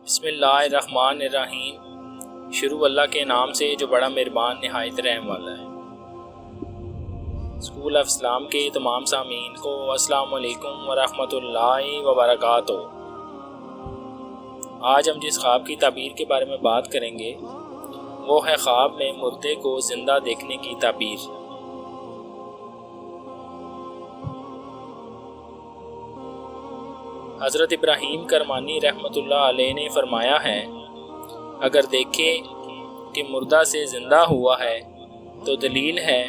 بسم اللہ الرحمن الرحیم۔ شروع اللہ کے نام سے جو بڑا مہربان نہایت رحم والا ہے۔ اسکول آف اسلام کے تمام سامعین کو السلام علیکم ورحمۃ اللہ وبرکاتہ۔ آج ہم جس خواب کی تعبیر کے بارے میں بات کریں گے وہ ہے خواب میں مردے کو زندہ دیکھنے کی تعبیر۔ حضرت ابراہیم کرمانی رحمۃ اللہ علیہ نے فرمایا ہے، اگر دیکھے کہ مردہ سے زندہ ہوا ہے تو دلیل ہے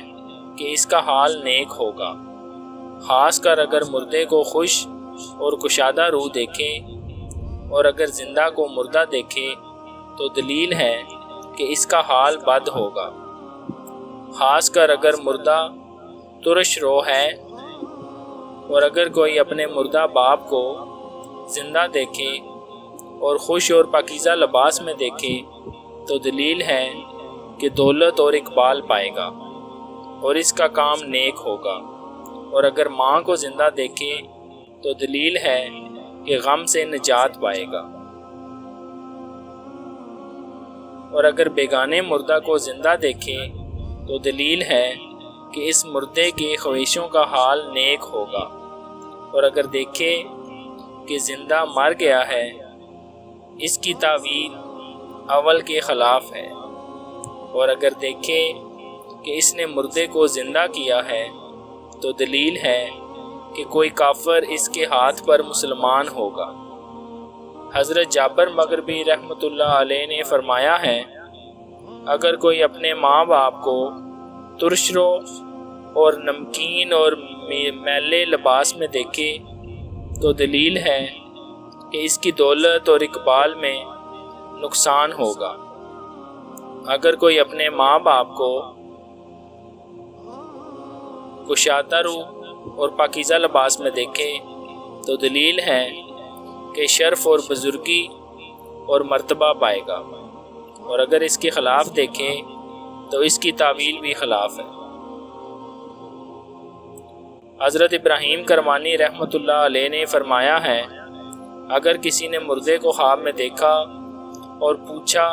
کہ اس کا حال نیک ہوگا، خاص کر اگر مردے کو خوش اور کشادہ روح دیکھے، اور اگر زندہ کو مردہ دیکھے تو دلیل ہے کہ اس کا حال بد ہوگا، خاص کر اگر مردہ ترش رو ہے، اور اگر کوئی اپنے مردہ باپ کو زندہ دیکھے اور خوش اور پاکیزہ لباس میں دیکھے تو دلیل ہے کہ دولت اور اقبال پائے گا اور اس کا کام نیک ہوگا، اور اگر ماں کو زندہ دیکھے تو دلیل ہے کہ غم سے نجات پائے گا، اور اگر بیگانے مردہ کو زندہ دیکھے تو دلیل ہے کہ اس مردے کے خواہشوں کا حال نیک ہوگا، اور اگر دیکھے کہ زندہ مر گیا ہے اس کی تعویل اول کے خلاف ہے، اور اگر دیکھے کہ اس نے مردے کو زندہ کیا ہے تو دلیل ہے کہ کوئی کافر اس کے ہاتھ پر مسلمان ہوگا۔ حضرت جابر مغربی رحمۃ اللہ علیہ نے فرمایا ہے، اگر کوئی اپنے ماں باپ کو ترشرو اور نمکین اور میلے لباس میں دیکھے تو دلیل ہے کہ اس کی دولت اور اقبال میں نقصان ہوگا۔ اگر کوئی اپنے ماں باپ کو کشادہ روح اور پاکیزہ لباس میں دیکھے تو دلیل ہے کہ شرف اور بزرگی اور مرتبہ پائے گا، اور اگر اس کے خلاف دیکھے تو اس کی تعویل بھی خلاف ہے۔ حضرت ابراہیم کرمانی رحمۃ اللہ علیہ نے فرمایا ہے، اگر کسی نے مردے کو خواب میں دیکھا اور پوچھا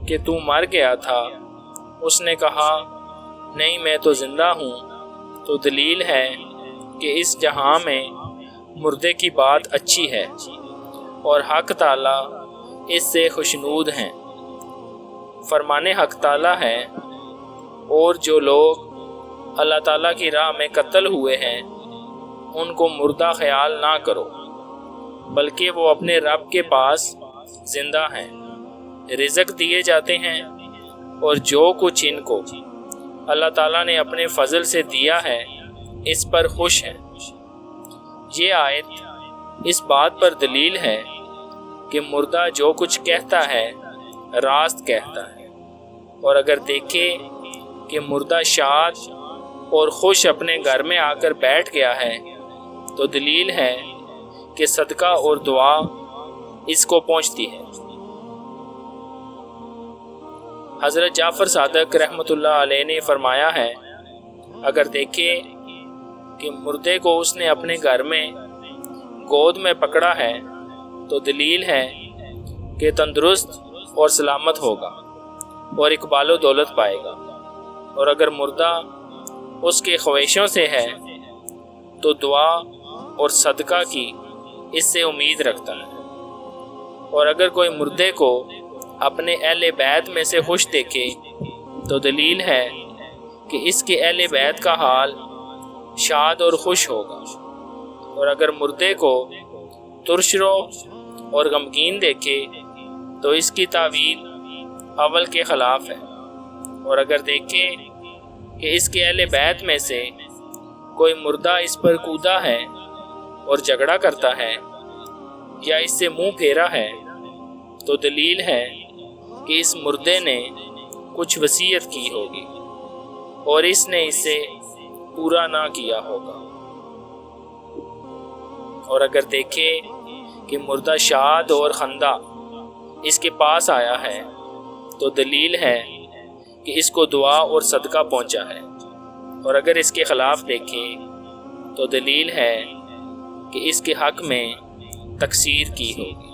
کہ تو مر گیا تھا، اس نے کہا نہیں میں تو زندہ ہوں، تو دلیل ہے کہ اس جہاں میں مردے کی بات اچھی ہے اور حق تعالی اس سے خوشنود ہیں۔ فرمان حق تعالی ہے، اور جو لوگ اللہ تعالیٰ کی راہ میں قتل ہوئے ہیں ان کو مردہ خیال نہ کرو، بلکہ وہ اپنے رب کے پاس زندہ ہیں، رزق دیے جاتے ہیں، اور جو کچھ ان کو اللہ تعالیٰ نے اپنے فضل سے دیا ہے اس پر خوش ہیں۔ یہ آیت اس بات پر دلیل ہے کہ مردہ جو کچھ کہتا ہے راست کہتا ہے، اور اگر دیکھے کہ مردہ شاد اور خوش اپنے گھر میں آ کر بیٹھ گیا ہے تو دلیل ہے کہ صدقہ اور دعا اس کو پہنچتی ہے۔ حضرت جعفر صادق رحمۃ اللہ علیہ نے فرمایا ہے، اگر دیکھے کہ مردے کو اس نے اپنے گھر میں گود میں پکڑا ہے تو دلیل ہے کہ تندرست اور سلامت ہوگا اور اقبال و دولت پائے گا، اور اگر مردہ اس کے خواہشوں سے ہے تو دعا اور صدقہ کی اس سے امید رکھتا ہے، اور اگر کوئی مردے کو اپنے اہل بیت میں سے خوش دیکھے تو دلیل ہے کہ اس کے اہل بیت کا حال شاد اور خوش ہوگا، اور اگر مردے کو ترشرو اور غمگین دیکھے تو اس کی تعویل اول کے خلاف ہے، اور اگر دیکھے کہ اس کے اہل بیت میں سے کوئی مردہ اس پر کودا ہے اور جھگڑا کرتا ہے یا اس سے منہ پھیرا ہے تو دلیل ہے کہ اس مردے نے کچھ وصیت کی ہوگی اور اس نے اسے پورا نہ کیا ہوگا، اور اگر دیکھے کہ مردہ شاد اور خندہ اس کے پاس آیا ہے تو دلیل ہے کہ اس کو دعا اور صدقہ پہنچا ہے، اور اگر اس کے خلاف دیکھے تو دلیل ہے کہ اس کے حق میں تقصیر کی ہوگی۔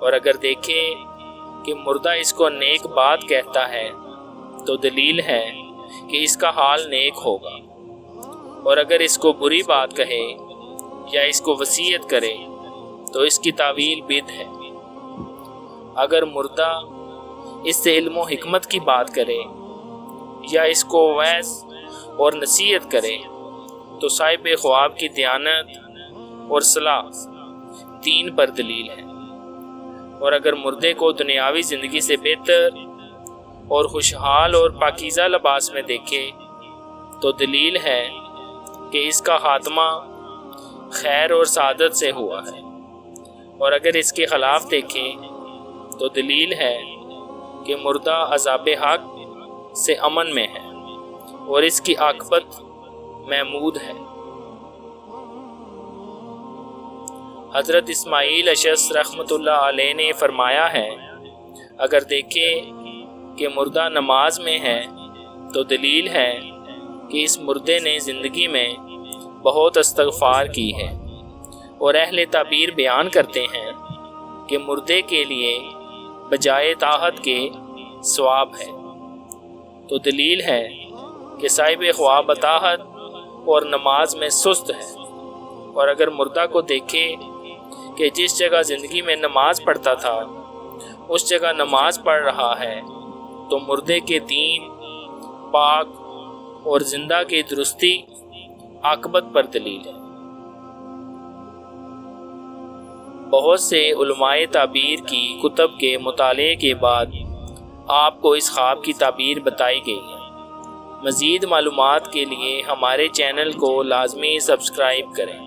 اور اگر دیکھے کہ مردہ اس کو نیک بات کہتا ہے تو دلیل ہے کہ اس کا حال نیک ہوگا، اور اگر اس کو بری بات کہے یا اس کو وصیت کرے تو اس کی تعویل بد ہے۔ اگر مردہ اس سے علم و حکمت کی بات کرے یا اس کو وعظ اور نصیحت کرے تو صاحب خواب کی دیانت اور صلاح دین پر دلیل ہے۔ اور اگر مردے کو دنیاوی زندگی سے بہتر اور خوشحال اور پاکیزہ لباس میں دیکھے تو دلیل ہے کہ اس کا خاتمہ خیر اور سعادت سے ہوا ہے، اور اگر اس کے خلاف دیکھے تو دلیل ہے کہ مردہ عذاب حق سے امن میں ہے اور اس کی عاقبت محمود ہے۔ حضرت اسماعیل اشعث رحمۃ اللہ علیہ نے فرمایا ہے، اگر دیکھے کہ مردہ نماز میں ہے تو دلیل ہے کہ اس مردے نے زندگی میں بہت استغفار کی ہے، اور اہل تعبیر بیان کرتے ہیں کہ مردے کے لیے بجائے طاعت کے ثواب ہے، تو دلیل ہے کہ صاحب خواب اطاعت اور نماز میں سست ہے۔ اور اگر مردہ کو دیکھے کہ جس جگہ زندگی میں نماز پڑھتا تھا اس جگہ نماز پڑھ رہا ہے تو مردے کے دین پاک اور زندہ کی درستی عاقبت پر دلیل ہے۔ بہت سے علماء تعبیر کی کتب کے مطالعے کے بعد آپ کو اس خواب کی تعبیر بتائی گئی ہے۔ مزید معلومات کے لیے ہمارے چینل کو لازمی سبسکرائب کریں۔